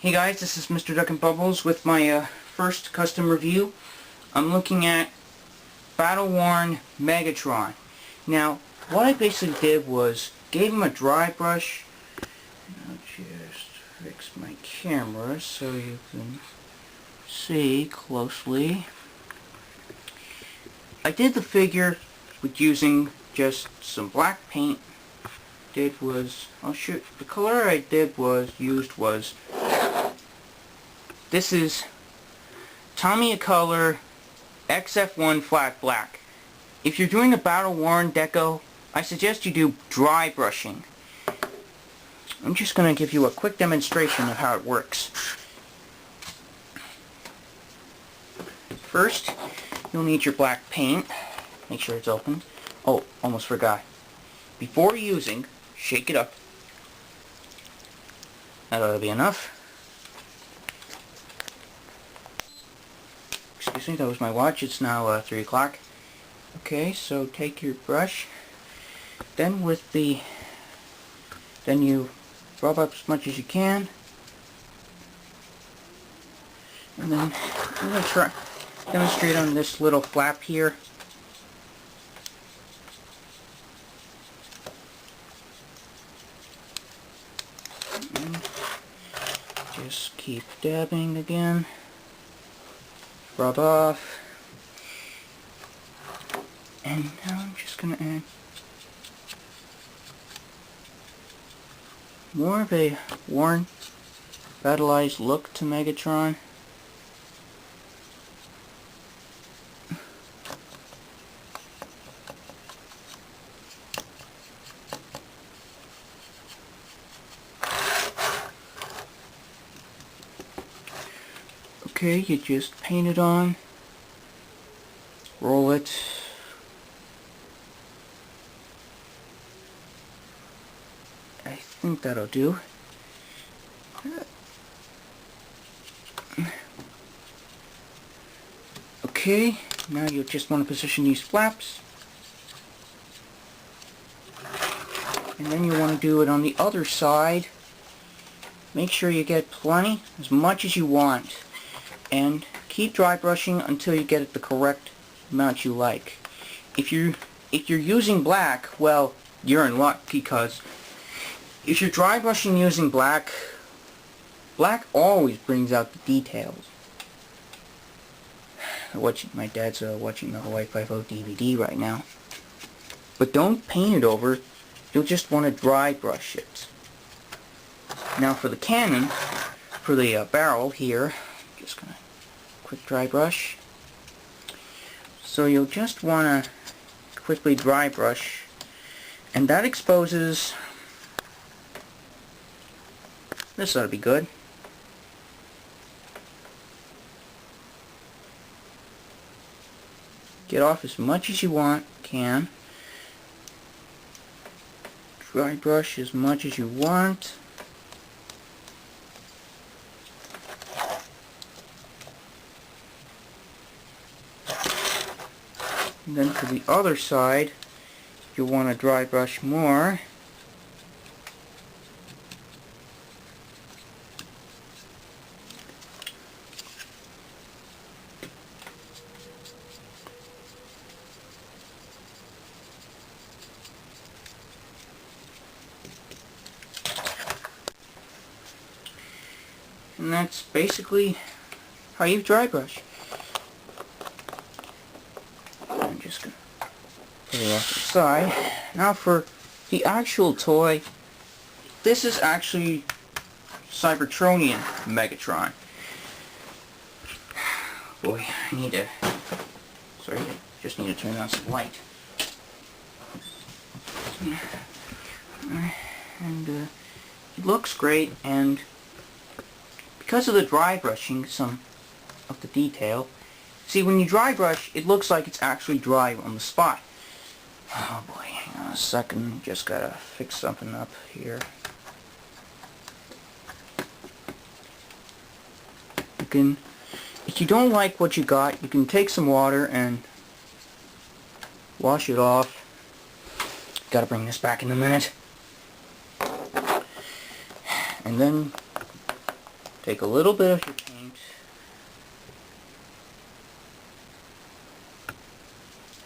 Hey guys, this is Mr. Duck and Bubbles with my first custom review. I'm looking at battle-worn Megatron. Now, what I basically did was gave him a dry brush. I'll just fix my camera so you can see closely. I did the figure with using just some black paint. The color I used was this is Tamiya Color XF1 Flat Black. If you're doing a battle-worn deco, I suggest you do dry brushing. I'm just going to give you a quick demonstration of how it works. First, you'll need your black paint. Make sure it's open. Oh, almost forgot. Before using, shake it up. That ought to be enough. Excuse me, that was my watch. It's now 3 o'clock. Okay, so take your brush. Then you rub up as much as you can. And then I'm going to try demonstrate on this little flap here. And just keep dabbing again. Rub off. And now I'm just going to add more of a worn, revitalized look to Megatron. Okay, you just paint it on, roll it, I think that'll do. Okay, now you'll just want to position these flaps, and then you want to do it on the other side. Make sure you get plenty, as much as you want. And keep dry brushing until you get it the correct amount you like. If you're using black, well, you're in luck, because if you're dry brushing using black always brings out the details. My dad's watching the Hawaii Five-0 DVD right now. But don't paint it over. You'll just want to dry brush it. Now for the cannon, for the barrel here, just gonna quick dry brush. So you'll just want to quickly dry brush, and that exposes, this ought to be good. Get off as much as you can. Dry brush as much as you want. And then for the other side, you'll want to dry brush more. And that's basically how you dry brush. I'm just going to put it off to the side. Now for the actual toy, this is actually Cybertronian Megatron. Boy, just need to turn on some light. And it looks great, and because of the dry brushing, some of the detail. See, when you dry brush, it looks like it's actually dry on the spot. Oh boy, hang on a second, just gotta fix something up here. If you don't like what you got, you can take some water and wash it off. Gotta bring this back in a minute. And then take a little bit of your paint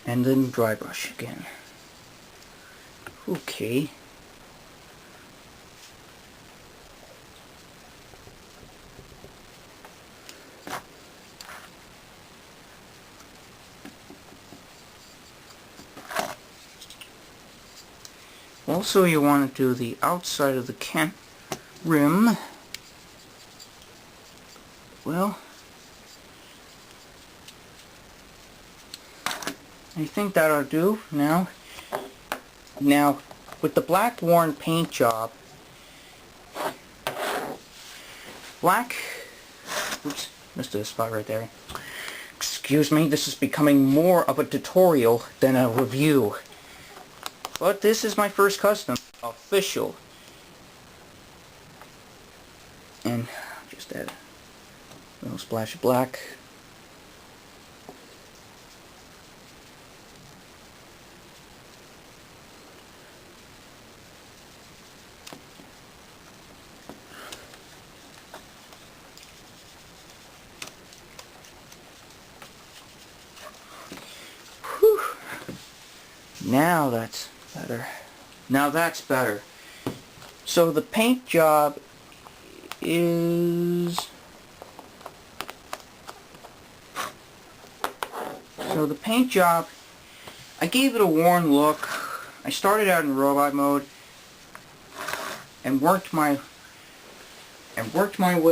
and then dry brush again. Okay. Also, you want to do the outside of the can rim. Well, I think that ought to do now. Now, with the black worn paint job, oops, missed a spot right there. Excuse me, this is becoming more of a tutorial than a review. But this is my first custom, official. And just add a little splash of black. Whew. Now that's better. Now that's better. So the paint job is... So the paint job, I gave it a worn look. I started out in robot mode and worked my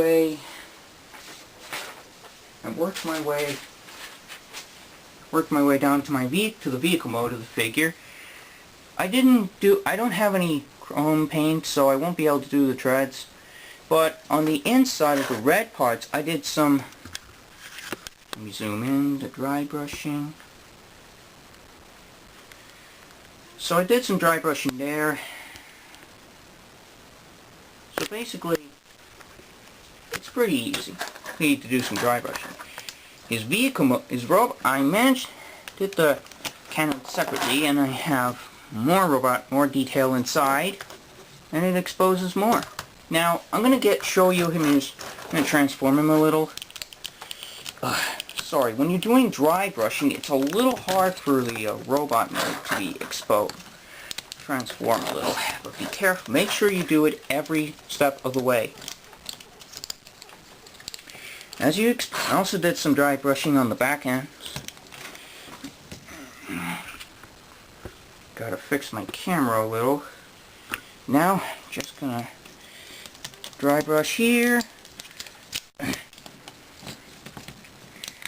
way down to the vehicle mode of the figure. I don't have any chrome paint, so I won't be able to do the treads. But on the inside of the red parts, I did some, let me zoom in, the dry brushing. So I did some dry brushing there. So basically, it's pretty easy. We need to do some dry brushing. I did the cannon separately, and I have more detail inside, and it exposes more. Now, I'm going to show you him I'm going to transform him a little. Sorry, when you're doing dry brushing, it's a little hard for the robot mode to be exposed. Transform a little, but be careful. Make sure you do it every step of the way. I also did some dry brushing on the back end. Gotta fix my camera a little. Now, just gonna dry brush here.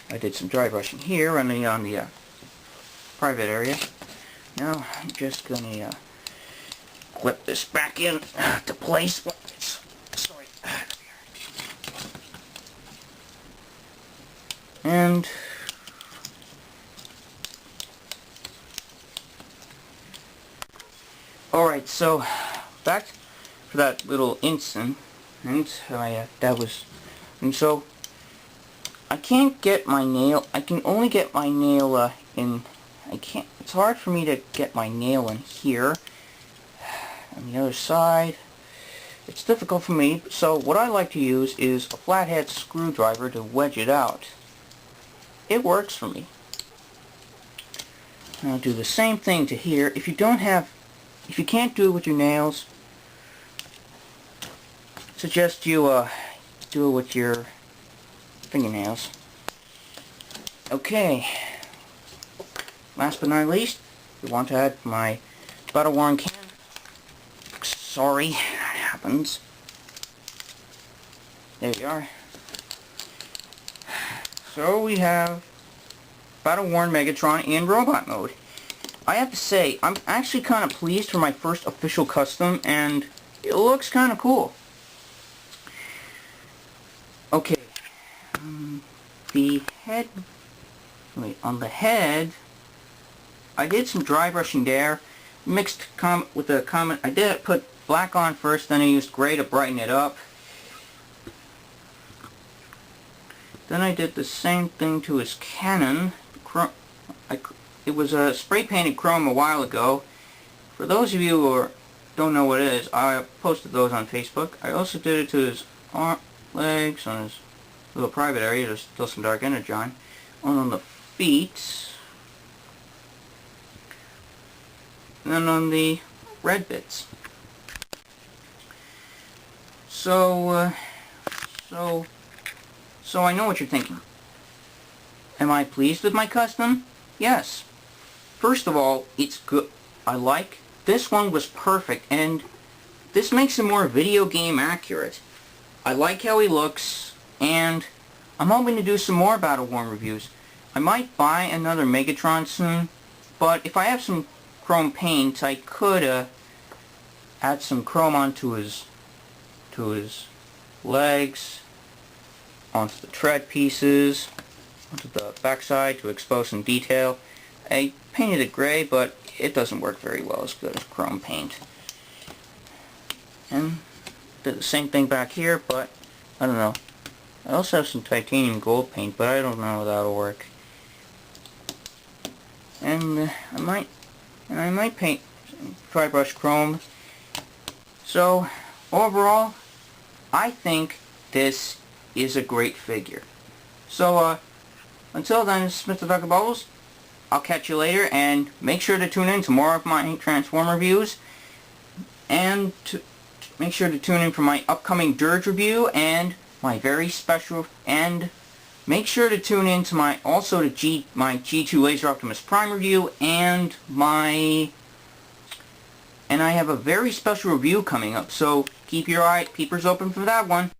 I did some dry brushing here on the private area. Now, I'm just gonna clip this back in to place. Sorry. And alright, so back for that little instant, and so I can't get my nail. I can only get my nail in. It's hard for me to get my nail in here. On the other side, it's difficult for me. So what I like to use is a flathead screwdriver to wedge it out. It works for me. I'll do the same thing to here. If you can't do it with your nails, suggest you do it with your fingernails. Okay. Last but not least, we want to add my battle-worn can. Sorry, that happens. There we are. So we have battle-worn Megatron in robot mode. I have to say, I'm actually kind of pleased for my first official custom, and it looks kind of cool. Okay. On the head, I did some dry brushing there, mixed with the comment. I did put black on first, then I used gray to brighten it up. Then I did the same thing to his cannon. It was a spray painted chrome a while ago. For those of you who don't know what it is, I posted those on Facebook. I also did it to his legs, on his little private area, there's still some dark energy on the feet, and then on the red bits. So I know what you're thinking. Am I pleased with my custom? Yes. First of all, it's good. This one was perfect, and this makes him more video game accurate. I like how he looks, and I'm hoping to do some more Battle-Worn reviews. I might buy another Megatron soon, but if I have some chrome paint, I could add some chrome onto his legs, onto the tread pieces, onto the backside to expose some detail. I painted it gray, but it doesn't work very well as good as chrome paint. And did the same thing back here, but I don't know. I also have some titanium gold paint, but I don't know how that'll work. And I might paint tri-brush chrome. So overall, I think this is a great figure. So until then, this is Mr. Dr. Bubbles. I'll catch you later, and make sure to tune in to more of my Transformer reviews, and make sure to tune in for my upcoming Dirge review and my very special, and make sure to tune in to my G2 Laser Optimus Prime review, and I have a very special review coming up, so keep your peepers open for that one.